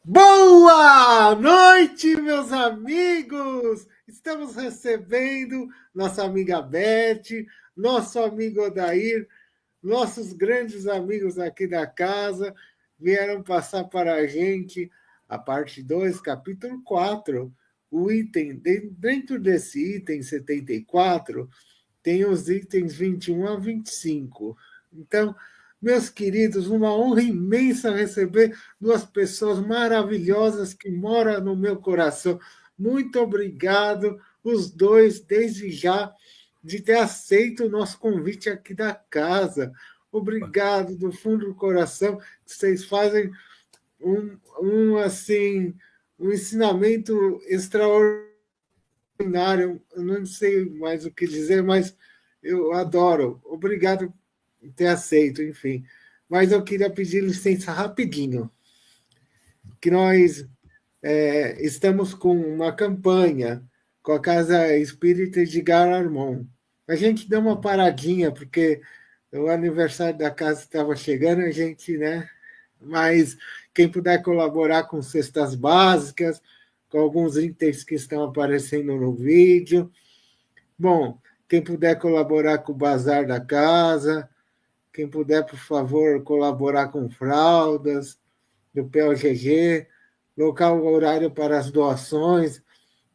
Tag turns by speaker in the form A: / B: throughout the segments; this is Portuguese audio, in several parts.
A: Boa noite, meus amigos! Estamos recebendo nossa amiga Beth, nosso amigo Odair, nossos grandes amigos aqui da casa vieram passar para a gente a parte 2, capítulo 4. O item, dentro desse item 74, tem os itens 21 a 25. Então, meus queridos, uma honra imensa receber duas pessoas maravilhosas que moram no meu coração. Muito obrigado, os dois, desde já, de ter aceito o nosso convite aqui da casa. Obrigado do fundo do coração, que vocês fazem assim, um ensinamento extraordinário. Eu não sei mais o que dizer, mas eu adoro. Obrigado por ter aceito, enfim. Mas eu queria pedir licença rapidinho, que nós estamos com uma campanha com a Casa Espírita de Garamond. A gente deu uma paradinha, porque o aniversário da casa estava chegando, a gente, né? Mas quem puder colaborar com cestas básicas, com alguns itens que estão aparecendo no vídeo. Bom, quem puder colaborar com o bazar da casa, quem puder, por favor, colaborar com fraldas do PLGG, local horário para as doações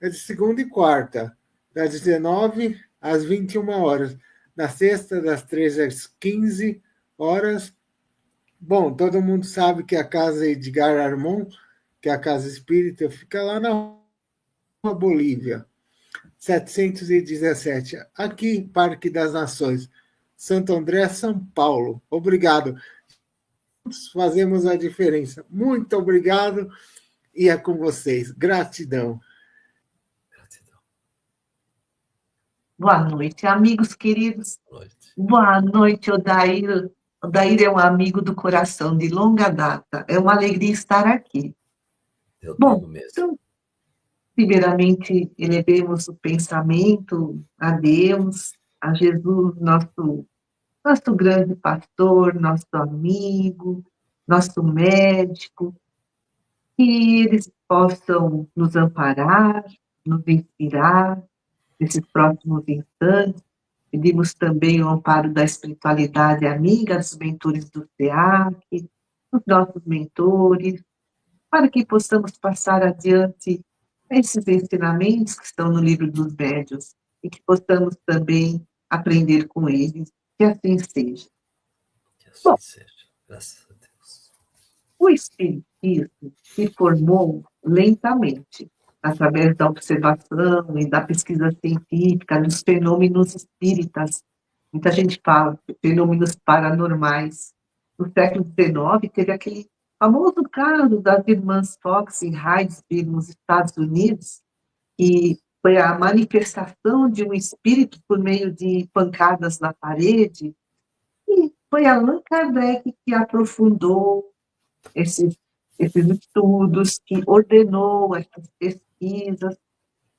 A: é de segunda e quarta, das 19 às 21 horas. Na sexta, das 13 às 15 horas. Bom, todo mundo sabe que a Casa Edgar Armon, que é a Casa Espírita, fica lá na Rua Bolívia, 717, aqui, Parque das Nações, Santo André, São Paulo. Obrigado. Fazemos a diferença. Muito obrigado e é com vocês. Gratidão.
B: Gratidão.
C: Boa noite, amigos queridos.
B: Boa noite.
C: Boa noite, Odair. Odair é um amigo do coração de longa data. É uma alegria estar aqui.
B: Eu
C: Bom,
B: digo mesmo.
C: então, primeiramente, elevemos o pensamento a Deus, a Jesus, nosso grande pastor, nosso amigo, nosso médico, que eles possam nos amparar, nos inspirar nesses próximos instantes. Pedimos também o amparo da espiritualidade amiga, dos mentores do SEAC, dos nossos mentores, para que possamos passar adiante esses ensinamentos que estão no livro dos médiuns e que possamos também aprender com eles. Que assim seja.
B: Que assim
C: Bom,
B: seja. Graças a Deus.
C: o espiritismo se formou lentamente, através da observação e da pesquisa científica dos fenômenos espíritas. Muita gente fala de fenômenos paranormais. No século XIX, teve aquele famoso caso das irmãs Fox em Hydesville, nos Estados Unidos, que foi a manifestação de um espírito por meio de pancadas na parede, e foi Allan Kardec que aprofundou esses, esses estudos, que ordenou essas pesquisas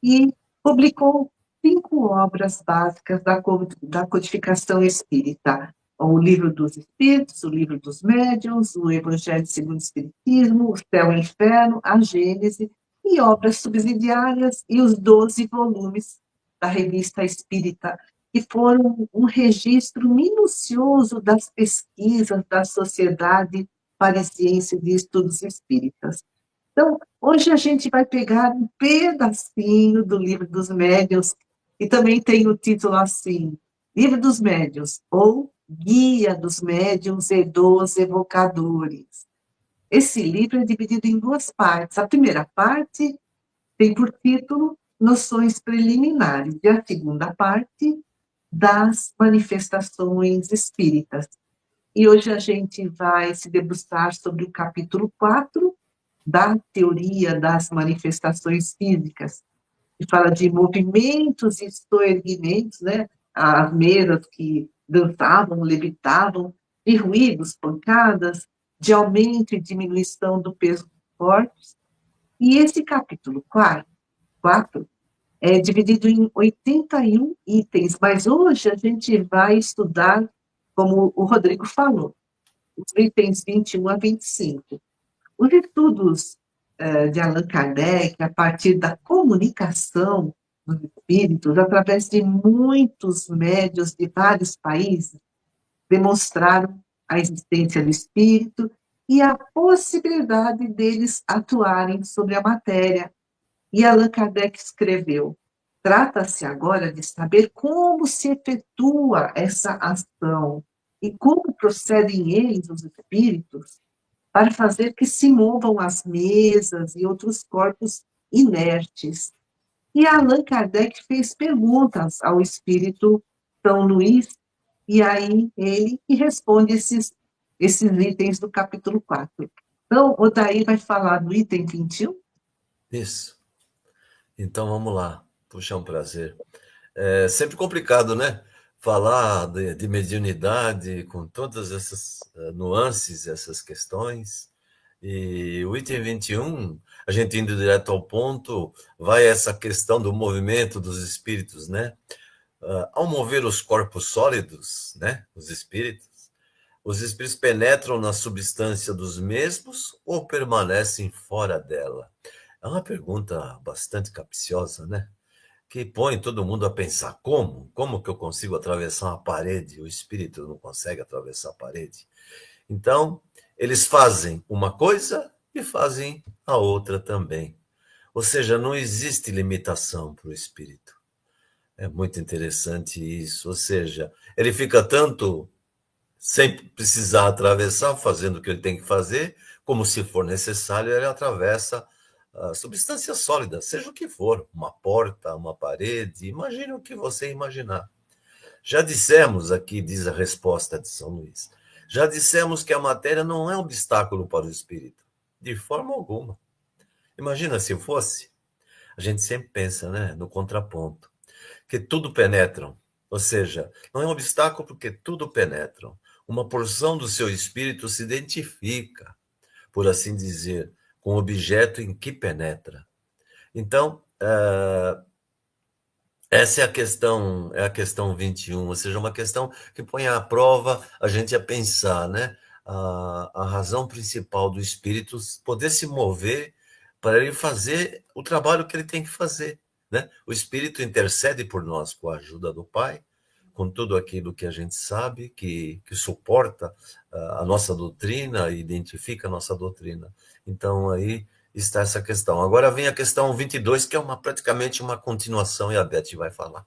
C: e publicou 5 obras básicas da codificação espírita: o Livro dos Espíritos, o Livro dos Médiuns, o Evangelho segundo o Espiritismo, o Céu e o Inferno, a Gênese, e obras subsidiárias, e os 12 volumes da Revista Espírita, que foram um registro minucioso das pesquisas da Sociedade Parisiense de Estudos Espíritas. Então, hoje a gente vai pegar um pedacinho do Livro dos Médiuns, e também tem o título assim, Livro dos Médiuns, ou Guia dos Médiuns e dos Evocadores. Esse livro é dividido em 2 partes. A primeira parte tem por título Noções Preliminares, e a segunda parte, das Manifestações Espíritas. E hoje a gente vai se debruçar sobre o capítulo 4, da teoria das manifestações físicas, que fala de movimentos e soerguimentos, né? As mesas que dançavam, levitavam, de ruídos, pancadas, de aumento e diminuição do peso dos corpos. E esse capítulo 4 é dividido em 81 itens, mas hoje a gente vai estudar, como o Rodrigo falou, os itens 21 a 25. Os estudos de Allan Kardec, a partir da comunicação dos espíritos, através de muitos médiuns de vários países, demonstraram a existência do espírito e a possibilidade deles atuarem sobre a matéria. E Allan Kardec escreveu: trata-se agora de saber como se efetua essa ação e como procedem eles, os espíritos, para fazer que se movam as mesas e outros corpos inertes. E Allan Kardec fez perguntas ao espírito São Luís, e aí ele responde esses itens do capítulo 4. Então, o Odair vai falar do item 21?
B: Isso. Então, vamos lá. Puxa, é um prazer. É sempre complicado, né? Falar de mediunidade com todas essas nuances, essas questões. E o item 21, a gente indo direto ao ponto, vai essa questão do movimento dos espíritos, né? Ao mover os corpos sólidos, né? Os espíritos penetram na substância dos mesmos ou permanecem fora dela? É uma pergunta bastante capciosa, né? Que põe todo mundo a pensar: como que eu consigo atravessar uma parede? O espírito não consegue atravessar a parede. Então, eles fazem uma coisa e fazem a outra também. Ou seja, não existe limitação para o espírito. É muito interessante isso. Ou seja, ele fica tanto sem precisar atravessar, fazendo o que ele tem que fazer, como se for necessário, ele atravessa a substância sólida, seja o que for, uma porta, uma parede, imagine o que você imaginar. Já dissemos aqui, diz a resposta de São Luís, já dissemos que a matéria não é um obstáculo para o espírito, de forma alguma. Imagina se fosse. A gente sempre pensa, né, no contraponto, que tudo penetram, ou seja, não é um obstáculo porque tudo penetram. Uma porção do seu espírito se identifica, por assim dizer, com o objeto em que penetra. Então, essa é a questão 21, ou seja, uma questão que põe à prova a gente a pensar, né? A razão principal do espírito poder se mover para ele fazer o trabalho que ele tem que fazer, né? O espírito intercede por nós com a ajuda do Pai, com tudo aquilo que a gente sabe, que suporta a nossa doutrina, identifica a nossa doutrina. Então, aí está essa questão. Agora vem a questão 22, que é praticamente uma continuação, e a Beth vai falar.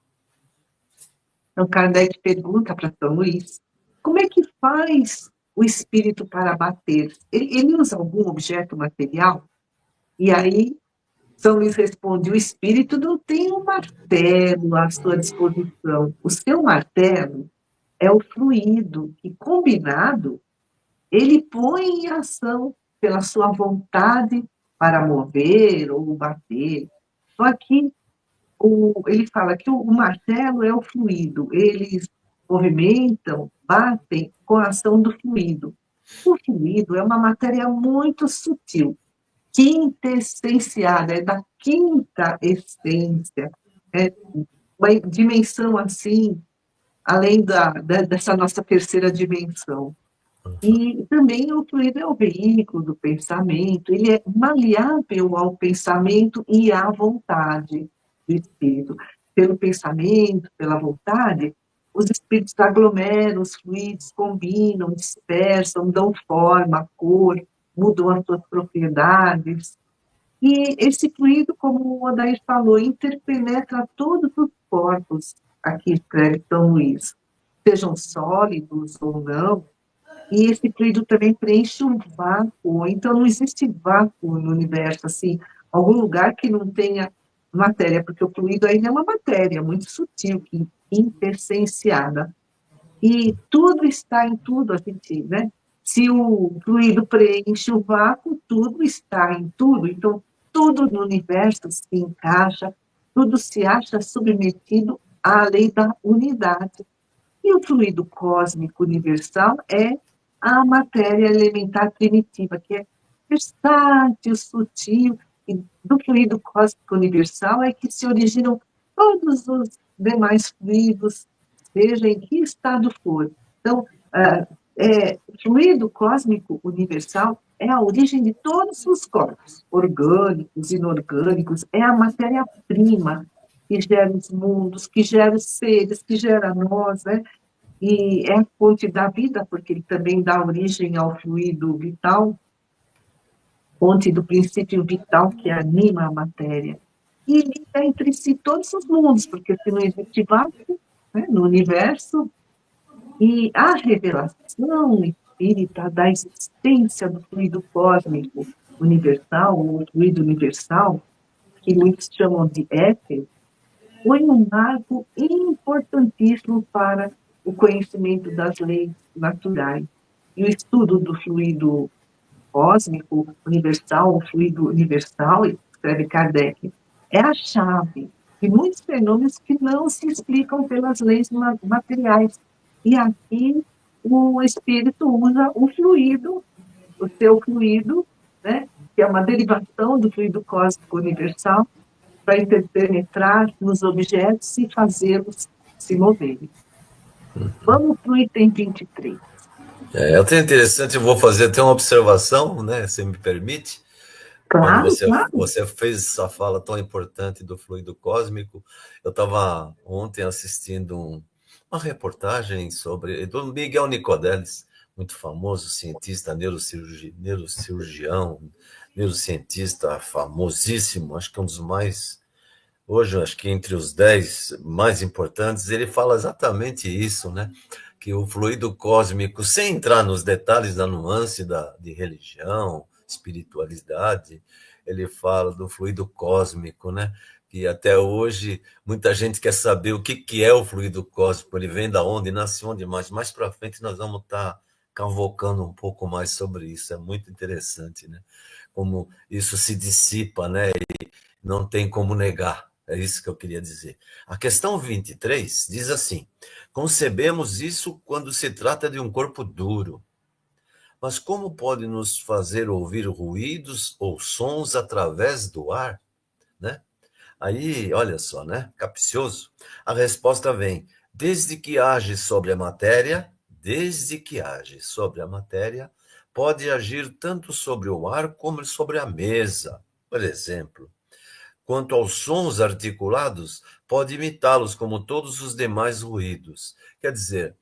C: Então, Kardec pergunta para São Luís, como é que faz o espírito para bater? Ele usa algum objeto material? E aí, São Luís responde: o espírito não tem um martelo à sua disposição. O seu martelo é o fluido que, combinado, ele põe em ação pela sua vontade para mover ou bater. Então, aqui, ele fala que o martelo é o fluido, eles movimentam, batem com a ação do fluido. O fluido é uma matéria muito sutil, quintessenciada, é da quinta essência, é uma dimensão assim, além dessa nossa terceira dimensão. E também o fluido é o veículo do pensamento, ele é maleável ao pensamento e à vontade do espírito. Pelo pensamento, pela vontade, os espíritos aglomeram os fluidos, combinam, dispersam, dão forma, cor, mudam as suas propriedades. E esse fluido, como o Odair falou, interpenetra todos os corpos, aqui escreve São Luís, sejam sólidos ou não, e esse fluido também preenche um vácuo, então não existe vácuo no universo, assim, algum lugar que não tenha matéria, porque o fluido ainda é uma matéria muito sutil, interssenciada. E tudo está em tudo, a gente, né? Se o fluido preenche o vácuo, tudo está em tudo, então tudo no universo se encaixa, tudo se acha submetido à lei da unidade. E o fluido cósmico universal é a matéria elementar primitiva, que é versátil, sutil, e do fluido cósmico universal é que se originam todos os demais fluidos, seja em que estado for. Então, fluido cósmico universal é a origem de todos os corpos, orgânicos, inorgânicos, é a matéria-prima que gera os mundos, que gera os seres, que gera nós, né? E é a fonte da vida, porque ele também dá origem ao fluido vital, fonte do princípio vital que anima a matéria. E liga entre si todos os mundos, porque se não existe vácuo, né, no universo, e a revelação espírita da existência do fluido cósmico universal, ou fluido universal, que muitos chamam de éter, foi um marco importantíssimo para o conhecimento das leis naturais. E o estudo do fluido cósmico universal, o fluido universal, escreve Kardec, é a chave de muitos fenômenos que não se explicam pelas leis materiais. E aqui o espírito usa o fluido, o seu fluido, né, que é uma derivação do fluido cósmico universal, para interpenetrar nos objetos e fazê-los se moverem. Vamos para o item 23.
B: É até interessante, eu vou fazer até uma observação, né, se me permite.
C: Claro,
B: Quando
C: claro.
B: você fez essa fala tão importante do fluido cósmico, eu estava ontem assistindo uma reportagem sobre do Miguel Nicodelis, muito famoso cientista, neurocirurgião, neurocientista famosíssimo, acho que um dos mais, hoje, acho que entre os 10 mais importantes, ele fala exatamente isso, né? Que o fluido cósmico, sem entrar nos detalhes da nuance de religião, espiritualidade, ele fala do fluido cósmico, né? Que até hoje muita gente quer saber o que é o fluido cósmico, ele vem da onde, nasce onde, mas mais para frente nós vamos estar cavocando um pouco mais sobre isso, é muito interessante, né? Como isso se dissipa, né? E não tem como negar, é isso que eu queria dizer. A questão 23 diz assim: concebemos isso quando se trata de um corpo duro. Mas como pode nos fazer ouvir ruídos ou sons através do ar? Né? Aí, olha só, né? Capcioso. A resposta vem: desde que age sobre a matéria, pode agir tanto sobre o ar como sobre a mesa. Por exemplo, quanto aos sons articulados, pode imitá-los como todos os demais ruídos. Quer dizer,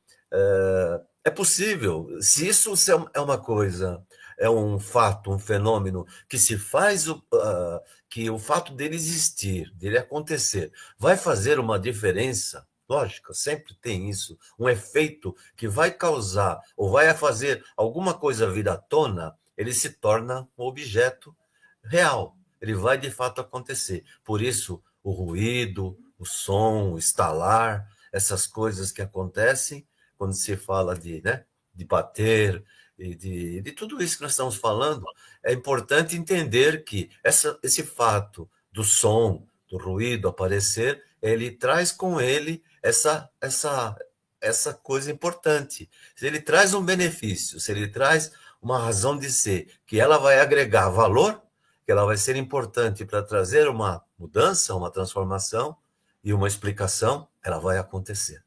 B: é possível, se isso é uma coisa, é um fato, um fenômeno que se faz, que o fato dele existir, dele acontecer, vai fazer uma diferença, lógico, sempre tem isso, um efeito que vai causar ou vai fazer alguma coisa vir à tona, ele se torna um objeto real, ele vai de fato acontecer. Por isso, o ruído, o som, o estalar, essas coisas que acontecem quando se fala né, de bater e de tudo isso que nós estamos falando, é importante entender que esse fato do som, do ruído aparecer, ele traz com ele essa coisa importante. Se ele traz um benefício, se ele traz uma razão de ser, que ela vai agregar valor, que ela vai ser importante para trazer uma mudança, uma transformação e uma explicação, ela vai acontecer.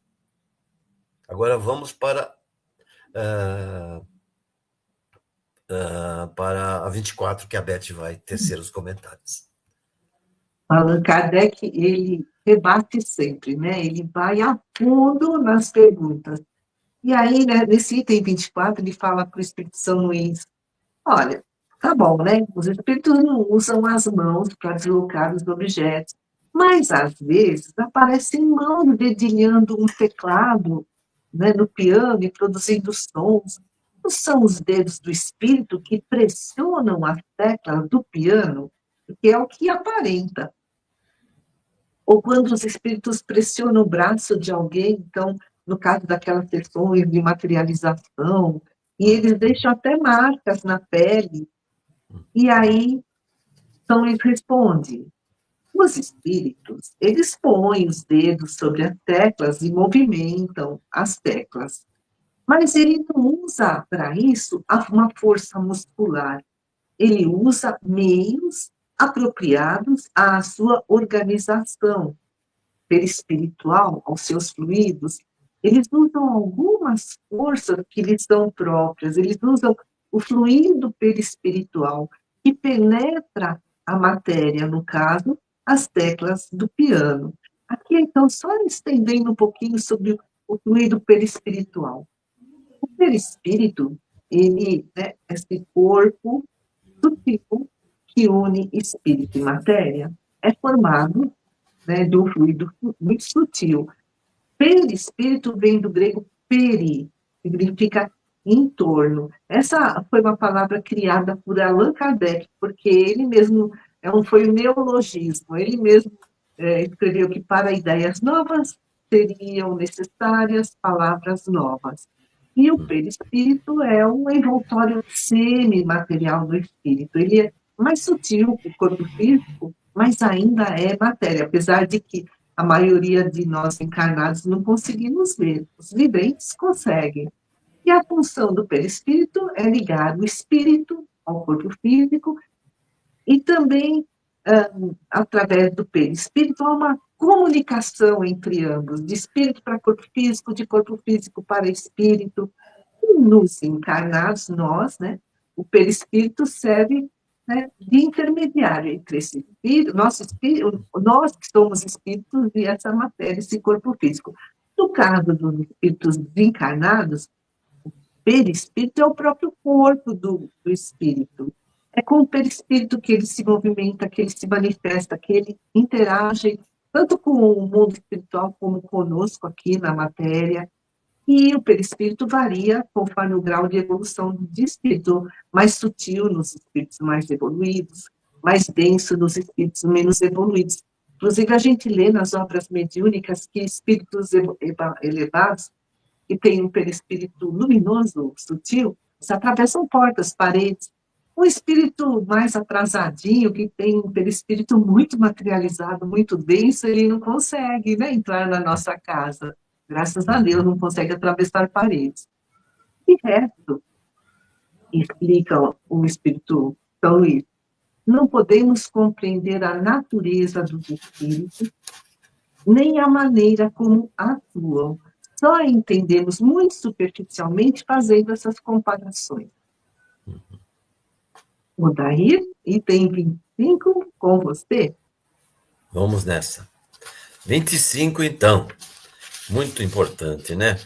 B: Agora vamos para a 24, que a Beth vai tecer os comentários.
C: Allan Kardec, ele rebate sempre, né? Ele vai a fundo nas perguntas. E aí, né, nesse item 24, ele fala para o Espírito São Luís: olha, tá bom, né? Os espíritos não usam as mãos para deslocar os objetos, mas às vezes aparecem mãos dedilhando um teclado, né, no piano e produzindo sons. Não são os dedos do espírito que pressionam as teclas do piano, que é o que aparenta. Ou quando os espíritos pressionam o braço de alguém, então, no caso daquelas sessões de materialização, e eles deixam até marcas na pele. E aí, então, ele responde: os espíritos, eles põem os dedos sobre as teclas e movimentam as teclas. Mas ele não usa para isso uma força muscular. Ele usa meios apropriados à sua organização perispiritual, aos seus fluidos. Eles usam algumas forças que lhes são próprias, eles usam o fluido perispiritual que penetra a matéria, no caso, as teclas do piano. Aqui, então, só estendendo um pouquinho sobre o fluido perispiritual. O perispírito, ele é esse corpo sutil que une espírito e matéria, é formado, né, de um fluido muito sutil. Perispírito vem do grego peri, significa em torno. Essa foi uma palavra criada por Allan Kardec, porque ele mesmo, foi um neologismo, ele mesmo escreveu que para ideias novas seriam necessárias palavras novas. E o perispírito é um envoltório semimaterial do espírito. Ele é mais sutil que o corpo físico, mas ainda é matéria, apesar de que a maioria de nós encarnados não conseguimos ver. Os viventes conseguem. E a função do perispírito é ligar o espírito ao corpo físico e também, através do perispírito, há uma comunicação entre ambos, de espírito para corpo físico, de corpo físico para espírito. E nos encarnados, nós, né, o perispírito serve, né, de intermediário entre esse espírito, nós que somos espíritos e essa matéria, esse corpo físico. No caso dos espíritos desencarnados, o perispírito é o próprio corpo do espírito. É com o perispírito que ele se movimenta, que ele se manifesta, que ele interage tanto com o mundo espiritual como conosco aqui na matéria. E o perispírito varia conforme o grau de evolução de espírito, mais sutil nos espíritos mais evoluídos, mais denso nos espíritos menos evoluídos. Inclusive, a gente lê nas obras mediúnicas que espíritos elevados, que têm um perispírito luminoso, sutil, se atravessam portas, paredes. Um espírito mais atrasadinho, que tem um perispírito muito materializado, muito denso, ele não consegue, né, entrar na nossa casa. Graças a Deus, não consegue atravessar paredes. E resto, explica o Espírito São Luís, não podemos compreender a natureza dos espíritos, nem a maneira como atuam. Só entendemos muito superficialmente fazendo essas comparações. Odair, item 25, com você.
B: Vamos nessa. 25, então. Muito importante, né?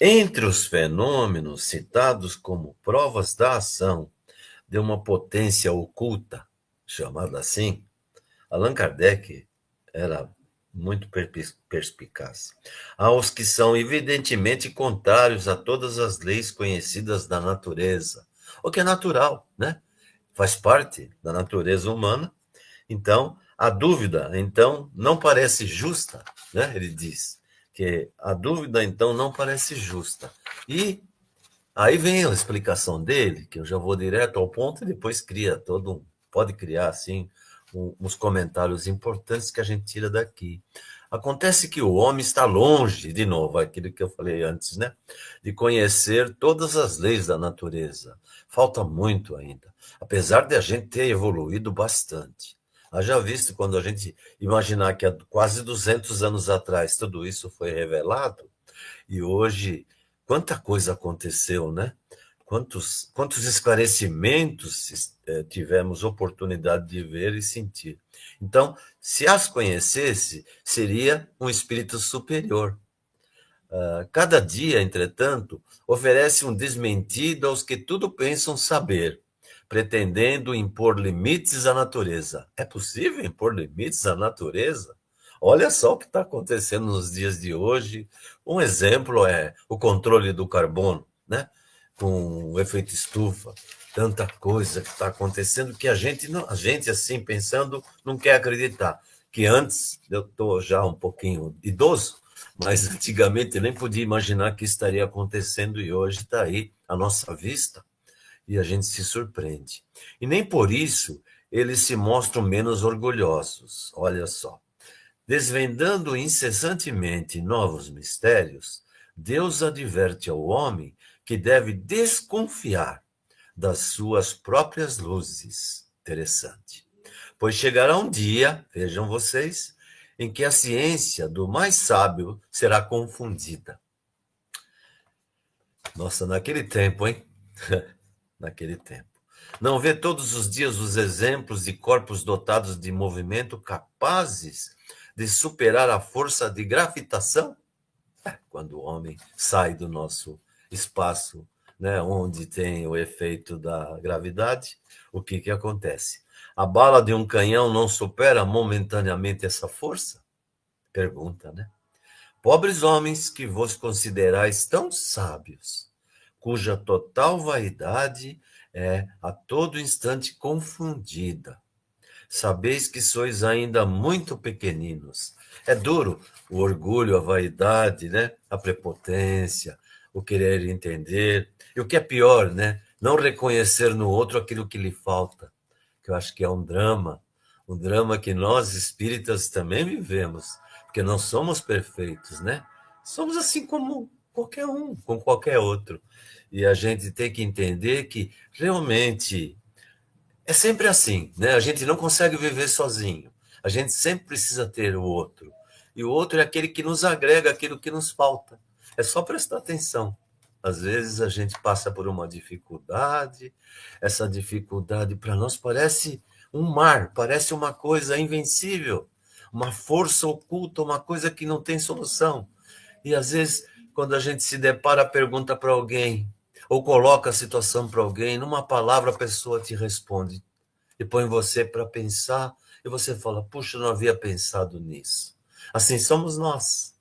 B: Entre os fenômenos citados como provas da ação de uma potência oculta, chamada assim, Allan Kardec era muito perspicaz. Há os que são evidentemente contrários a todas as leis conhecidas da natureza, o que é natural, né? Faz parte da natureza humana. Então, a dúvida, então, não parece justa, né? Ele diz que a dúvida, então, não parece justa. E aí vem a explicação dele, que eu já vou direto ao ponto e depois pode criar, assim, uns comentários importantes que a gente tira daqui. Acontece que o homem está longe, de novo, aquilo que eu falei antes, né? De conhecer todas as leis da natureza. Falta muito ainda, apesar de a gente ter evoluído bastante. Haja visto quando a gente imaginar que há quase 200 anos atrás tudo isso foi revelado, e hoje quanta coisa aconteceu, né? Quantos esclarecimentos tivemos oportunidade de ver e sentir. Então, se as conhecesse, seria um espírito superior. Cada dia, entretanto, oferece um desmentido aos que tudo pensam saber, pretendendo impor limites à natureza. É possível impor limites à natureza? Olha só o que está acontecendo nos dias de hoje. Um exemplo é o controle do carbono, né? Com o efeito estufa. Tanta coisa que está acontecendo que a gente, assim, pensando, não quer acreditar. Que antes, eu estou já um pouquinho idoso, mas antigamente eu nem podia imaginar que estaria acontecendo e hoje está aí à nossa vista e a gente se surpreende. E nem por isso eles se mostram menos orgulhosos. Olha só. Desvendando incessantemente novos mistérios, Deus adverte ao homem que deve desconfiar das suas próprias luzes. Interessante. Pois chegará um dia, vejam vocês, em que a ciência do mais sábio será confundida. Nossa, naquele tempo, hein? naquele tempo. Não vê todos os dias os exemplos de corpos dotados de movimento capazes de superar a força de gravitação? Quando o homem sai do nosso espaço, né, onde tem o efeito da gravidade, o que acontece? A bala de um canhão não supera momentaneamente essa força? Pergunta, né? Pobres homens que vos considerais tão sábios, cuja total vaidade é a todo instante confundida. Sabeis que sois ainda muito pequeninos. É duro o orgulho, a vaidade, né? A prepotência, o querer entender. E o que é pior, né? Não reconhecer no outro aquilo que lhe falta, que eu acho que é um drama que nós espíritas também vivemos, porque não somos perfeitos, né? Somos assim como qualquer um, como qualquer outro. E a gente tem que entender que realmente é sempre assim, né? A gente não consegue viver sozinho. A gente sempre precisa ter o outro. E o outro é aquele que nos agrega aquilo que nos falta. É só prestar atenção. Às vezes a gente passa por uma dificuldade, essa dificuldade para nós parece um mar, parece uma coisa invencível, uma força oculta, uma coisa que não tem solução. E às vezes, quando a gente se depara, pergunta para alguém, ou coloca a situação para alguém, numa palavra a pessoa te responde e põe você para pensar, e você fala, puxa, eu não havia pensado nisso. Assim somos nós.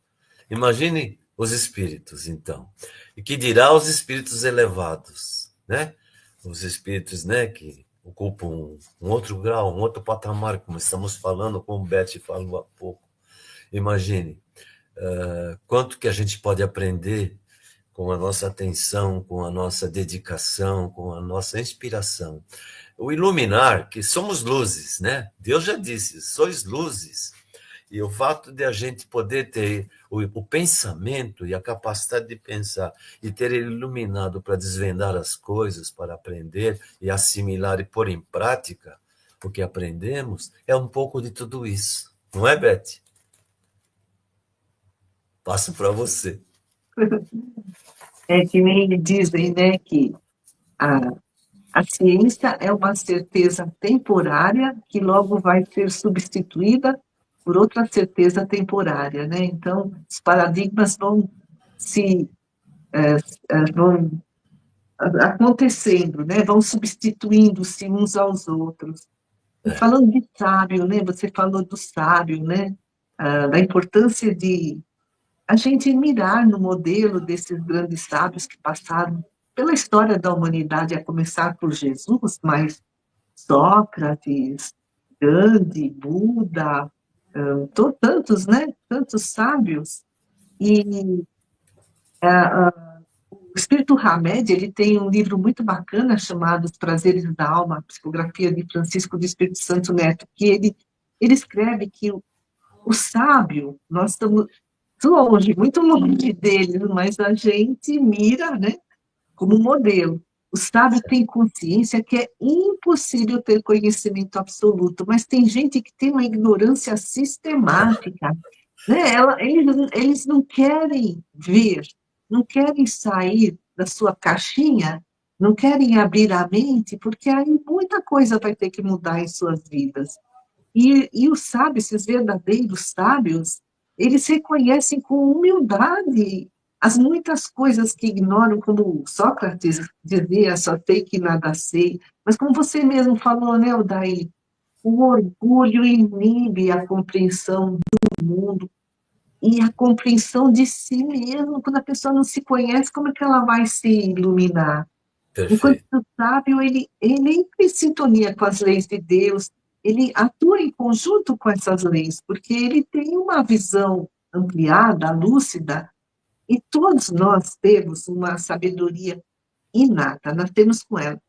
B: Imagine os espíritos, então. E que dirá os espíritos elevados, né? Os espíritos, né, que ocupam um outro grau, um outro patamar, como estamos falando, como o Beth falou há pouco. Imagine quanto que a gente pode aprender com a nossa atenção, com a nossa dedicação, com a nossa inspiração. O iluminar, que somos luzes, né? Deus já disse, sois luzes. E o fato de a gente poder ter o pensamento e a capacidade de pensar e ter iluminado para desvendar as coisas, para aprender e assimilar e pôr em prática o que aprendemos, é um pouco de tudo isso. Não é, Beth? Passo para você.
C: É que nem dizem, né, que a, a ciência é uma certeza temporária que logo vai ser substituída por outra certeza temporária, né? Então, os paradigmas vão se vão acontecendo, né? Vão substituindo-se uns aos outros. E falando de sábio, né? Você falou do sábio, né? Da importância de a gente mirar no modelo desses grandes sábios que passaram pela história da humanidade, a começar por Jesus, mas Sócrates, Gandhi, Buda, tantos, né? Tantos sábios. E o Espírito Hamed, ele tem um livro muito bacana chamado Os Prazeres da Alma, psicografia de Francisco do Espírito Santo Neto, que ele escreve que o sábio, nós estamos longe, muito longe dele, mas a gente mira, né, como modelo. O sábio tem consciência que é impossível ter conhecimento absoluto, mas tem gente que tem uma ignorância sistemática, né? Eles não querem ver, não querem sair da sua caixinha, não querem abrir a mente, porque aí muita coisa vai ter que mudar em suas vidas. E os sábios, esses verdadeiros sábios, eles reconhecem com humildade as muitas coisas que ignoram, como Sócrates dizia, só sei que nada sei. Mas como você mesmo falou, né, Odair, o orgulho inibe a compreensão do mundo e a compreensão de si mesmo. Quando a pessoa não se conhece, como é que ela vai se iluminar? Enquanto
B: Perfeito.
C: o sábio, ele entra em sintonia com as leis de Deus, ele atua em conjunto com essas leis, porque ele tem uma visão ampliada, lúcida, e todos nós temos uma sabedoria inata, nós temos com ela.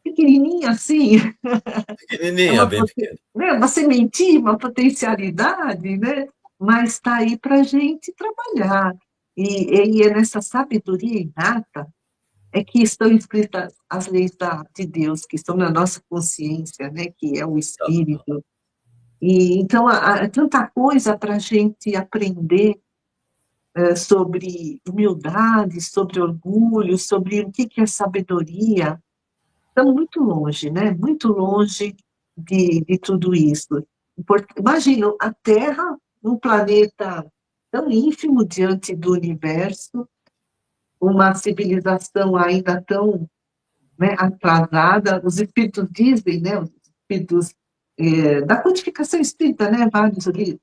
C: Pequenininha assim, é
B: Pequenininha, bem pequena.
C: né, uma sementinha, uma potencialidade, né? Mas está aí para a gente trabalhar. E é nessa sabedoria inata é que estão escritas as leis de Deus, que estão na nossa consciência, né, que é o Espírito. E então há tanta coisa para a gente aprender sobre humildade, sobre orgulho, sobre o que é sabedoria. estamos muito longe, né? Muito longe de tudo isso. Imagina, a Terra, um planeta tão ínfimo diante do universo, uma civilização ainda tão, né, atrasada. Os espíritos dizem, né, os espíritos da codificação espírita, né, vários ali,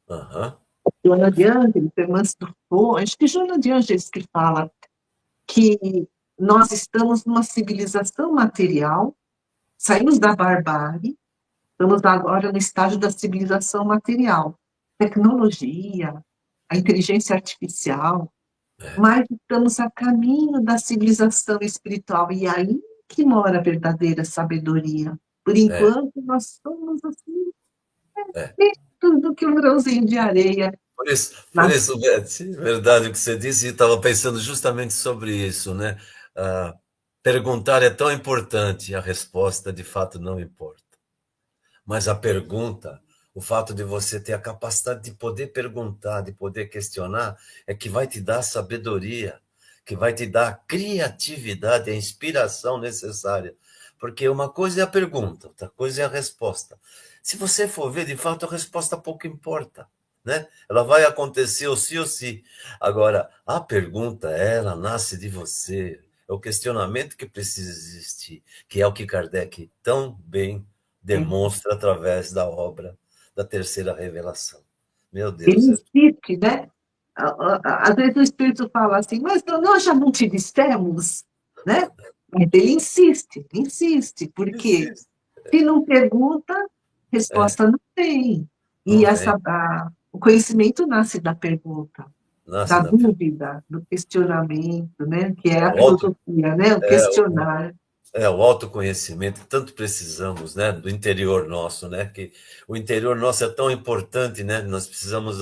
B: Aham.
C: Joana de Ângeles, Hermãs do Fogo, acho que Joana de Ângeles que fala que nós estamos numa civilização material, saímos da barbárie, estamos agora no estágio da civilização material, tecnologia, a inteligência artificial, mas estamos a caminho da civilização espiritual, e aí que mora a verdadeira sabedoria. Por
B: É,
C: enquanto, nós somos assim,
B: é.
C: tudo que um grãozinho de areia.
B: Por isso, Beth, verdade o que você disse, e estava pensando justamente sobre isso, né? Ah, perguntar é tão importante, a resposta de fato não importa. Mas a pergunta, o fato de você ter a capacidade de poder perguntar, de poder questionar, é que vai te dar a sabedoria, que vai te dar a criatividade, a inspiração necessária. Porque uma coisa é a pergunta, outra coisa é a resposta. Se você for ver, de fato, a resposta pouco importa, né? Ela vai acontecer ou sim ou sim. Agora, a pergunta, ela nasce de você. É o questionamento que precisa existir, que é o que Kardec tão bem demonstra através da obra da terceira revelação. Meu
C: Ele
B: Deus,
C: insiste, né? Às vezes o Espírito fala assim, mas nós já não te dissemos, né? Mas ele insiste, porque
B: existe.
C: se não pergunta,
B: É,
C: resposta não tem. E
B: não vem,
C: o conhecimento nasce da pergunta,
B: nasce
C: da
B: da pergunta.
C: dúvida, do questionamento, né? Que é
B: É
C: a
B: o auto,
C: filosofia, né? O
B: é,
C: questionar.
B: o autoconhecimento que tanto precisamos, né, do interior nosso, né, que o interior nosso é tão importante, né, nós precisamos,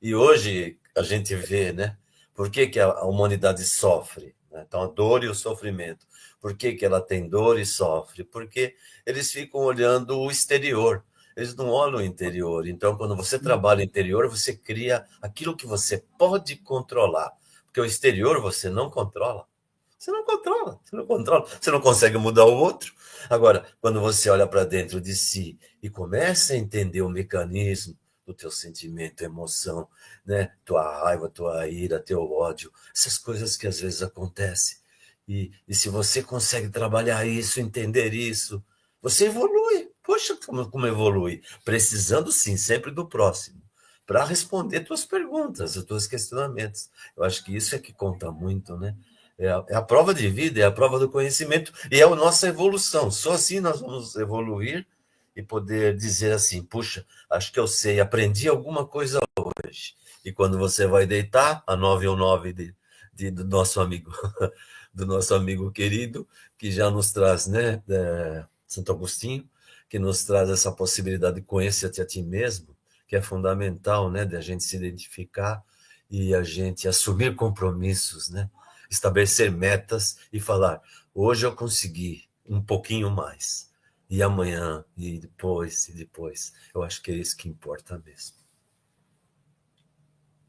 B: e hoje a gente vê, né, por que que a humanidade sofre, né? Então a dor e o sofrimento, por que que ela tem dor e sofre? Porque eles ficam olhando o exterior, eles não olham o interior, então quando você trabalha o interior, você cria aquilo que você pode controlar, porque o exterior você não controla. Você não controla, você não controla, você não consegue mudar o outro. Agora, quando você olha para dentro de si e começa a entender o mecanismo do teu sentimento, emoção, né? Tua raiva, tua ira, teu ódio, essas coisas que às vezes acontecem. E se você consegue trabalhar isso, entender isso, você evolui. Poxa, como evolui? Precisando sim, sempre do próximo, para responder tuas perguntas, os teus questionamentos. Eu acho que isso é que conta muito, né? É a prova de vida, é a prova do conhecimento e é a nossa evolução. Só assim nós vamos evoluir e poder dizer assim: puxa, acho que eu sei, aprendi alguma coisa hoje. E quando você vai deitar, a 919 do nosso amigo, do nosso amigo querido, que já nos traz, né, Santo Agostinho, que nos traz essa possibilidade de conhecer-te a ti mesmo, que é fundamental, né, de a gente se identificar e a gente assumir compromissos, né? Estabelecer metas e falar: hoje eu consegui um pouquinho mais, e amanhã, e depois, e depois. Eu acho que é isso que importa mesmo.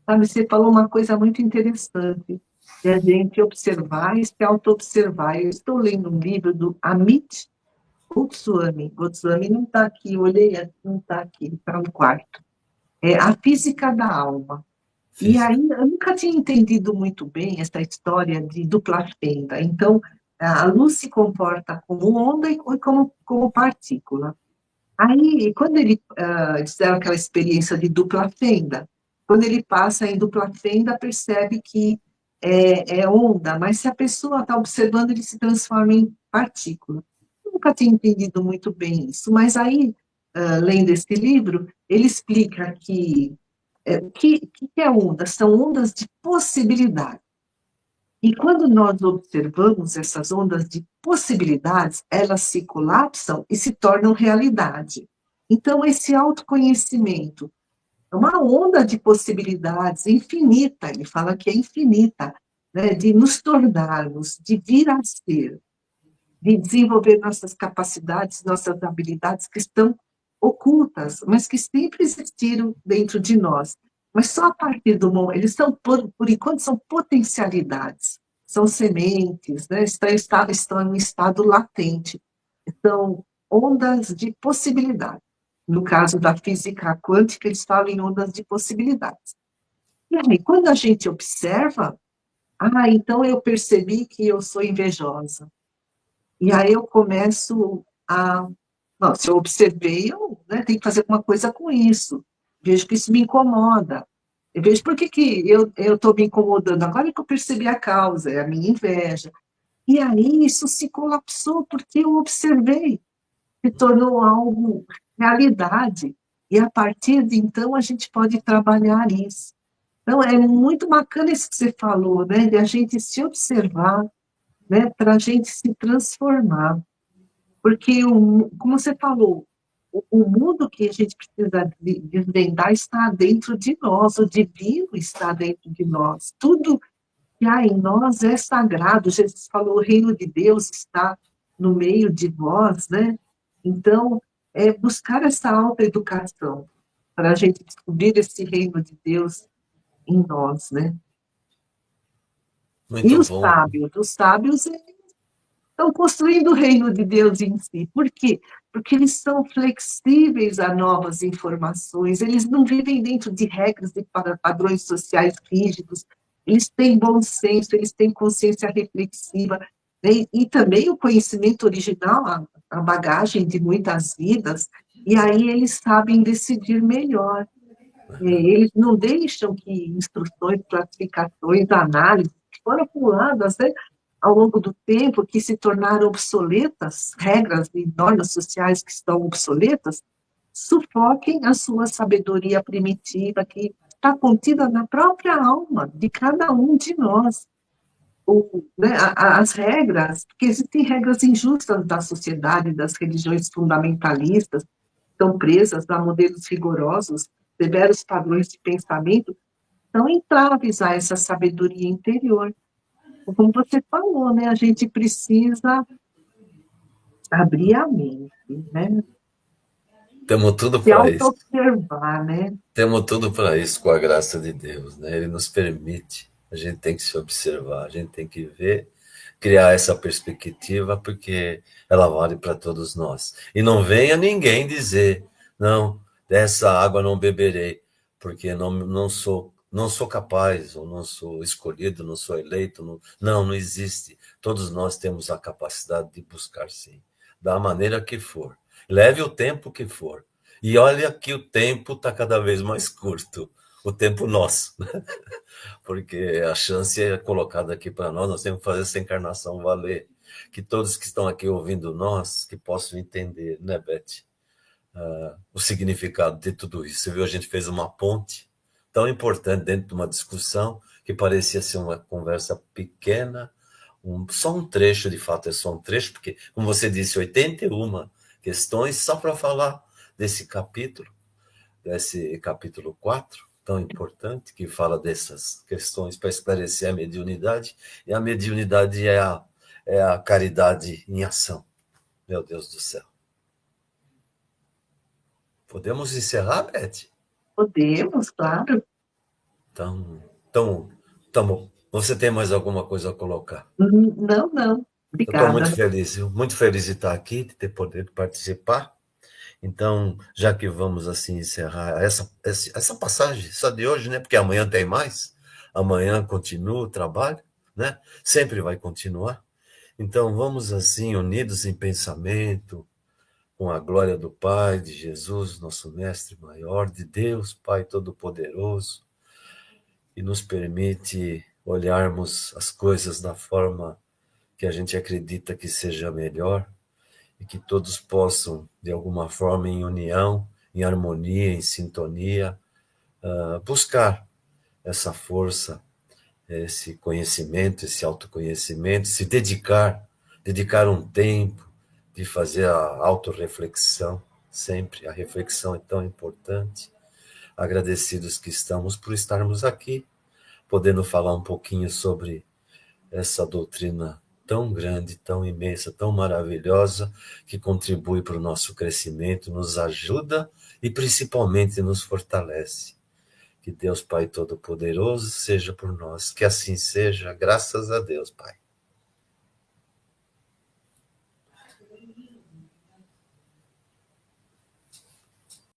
C: Sabe, você falou uma coisa muito interessante, de a gente observar e se auto-observar. Eu estou lendo um livro do Amit Goswami. Goswami não está aqui, eu olhei, não está aqui, está no quarto. É A Física da Alma. E
B: Física.
C: aí, eu nunca tinha entendido muito bem essa história de dupla fenda. Então, a luz se comporta como onda e como partícula. Aí, quando ele, fizeram aquela experiência de dupla fenda, quando ele passa em dupla fenda, percebe que é onda, mas se a pessoa está observando, ele se transforma em partícula. Eu nunca tinha entendido muito bem isso, mas aí, lendo esse livro, ele explica que o que é onda? São ondas de possibilidade. E quando nós observamos essas ondas de possibilidades, elas se colapsam e se tornam realidade. Então, esse autoconhecimento é uma onda de possibilidades infinita, ele fala que é infinita, né, de nos tornarmos, de vir a ser, de desenvolver nossas capacidades, nossas habilidades que estão ocultas, mas que sempre existiram dentro de nós. Mas só a partir do momento, eles são, por enquanto, são potencialidades. são sementes, né? Estão em estado latente. São ondas de possibilidade. No caso da física quântica, eles falam em ondas de possibilidades. E aí, quando a gente observa, então eu percebi que eu sou invejosa. E aí eu começo a... Não, se eu observei, eu, né, tenho que fazer alguma coisa com isso. Vejo que isso me incomoda. Eu vejo por que eu estou me incomodando. Agora que eu percebi a causa, é a minha inveja. E aí isso se colapsou, porque eu observei, se tornou algo, realidade. E a partir de então a gente pode trabalhar isso. Então é muito bacana isso que você falou, né? De a gente se observar, né? Para a gente se transformar. Porque, como você falou, o mundo que a gente precisa desvendar está dentro de nós, o divino está dentro de nós. Tudo que há em nós é sagrado. Jesus falou, o reino de Deus está no meio de nós, né? Então, é buscar essa autoeducação para a gente descobrir esse reino de Deus em nós, né? E
B: Muito bom.
C: os sábios estão construindo o reino de Deus em si. Por quê? Porque eles são flexíveis a novas informações, eles não vivem dentro de regras e padrões sociais rígidos, eles têm bom senso, eles têm consciência reflexiva, né? E também o conhecimento original, a bagagem de muitas vidas, e aí eles sabem decidir melhor. Eles não deixam que instruções, classificações, análises, que foram acumuladas, né, ao longo do tempo, que se tornaram obsoletas, regras e normas sociais que estão obsoletas, sufoquem a sua sabedoria primitiva, que está contida na própria alma de cada um de nós. Né, as regras, porque existem regras injustas da sociedade, das religiões fundamentalistas, estão presas a modelos rigorosos, severos padrões de pensamento, são entraves a essa sabedoria interior. Como você falou, né, a gente precisa abrir a mente, né?
B: Temos tudo
C: Se
B: para isso.
C: auto-observar, né?
B: Temos tudo para isso com a graça de Deus, né? Ele nos permite. A gente tem que se observar, a gente tem que ver, criar essa perspectiva, porque ela vale para todos nós. E não venha ninguém dizer, não, dessa água não beberei, porque não sou capaz, ou não sou escolhido, não sou eleito. Não existe. Todos nós temos a capacidade de buscar, sim, da maneira que for. Leve o tempo que for. E olha que o tempo está cada vez mais curto, o tempo nosso, porque a chance é colocada aqui para nós temos que fazer essa encarnação valer. Que todos que estão aqui ouvindo nós, que possam entender, né, Beth, o significado de tudo isso. Você viu, a gente fez uma ponte tão importante dentro de uma discussão que parecia ser uma conversa pequena, só um trecho, de fato é só um trecho, porque, como você disse, 81 questões só para falar desse capítulo 4, tão importante, que fala dessas questões para esclarecer a mediunidade, e a mediunidade é a caridade em ação. Meu Deus do céu. Podemos encerrar, Beth?
C: Podemos, claro.
B: Então, você tem mais alguma coisa a colocar?
C: Não.
B: Eu estou
C: Obrigada.
B: muito feliz de estar aqui, de ter poder participar. Então, já que vamos assim encerrar essa passagem só de hoje, né? Porque amanhã tem mais, amanhã continua o trabalho, né? Sempre vai continuar. Então, vamos assim, unidos em pensamento, com a glória do Pai, de Jesus, nosso Mestre maior, de Deus, Pai Todo-Poderoso, que nos permite olharmos as coisas da forma que a gente acredita que seja melhor, e que todos possam, de alguma forma, em união, em harmonia, em sintonia, buscar essa força, esse conhecimento, esse autoconhecimento, se dedicar um tempo de fazer a autorreflexão, sempre. A reflexão é tão importante. Agradecidos que estamos por estarmos aqui, podendo falar um pouquinho sobre essa doutrina tão grande, tão imensa, tão maravilhosa, que contribui para o nosso crescimento, nos ajuda e principalmente nos fortalece. Que Deus Pai Todo-Poderoso seja por nós. Que assim seja, graças a Deus, Pai.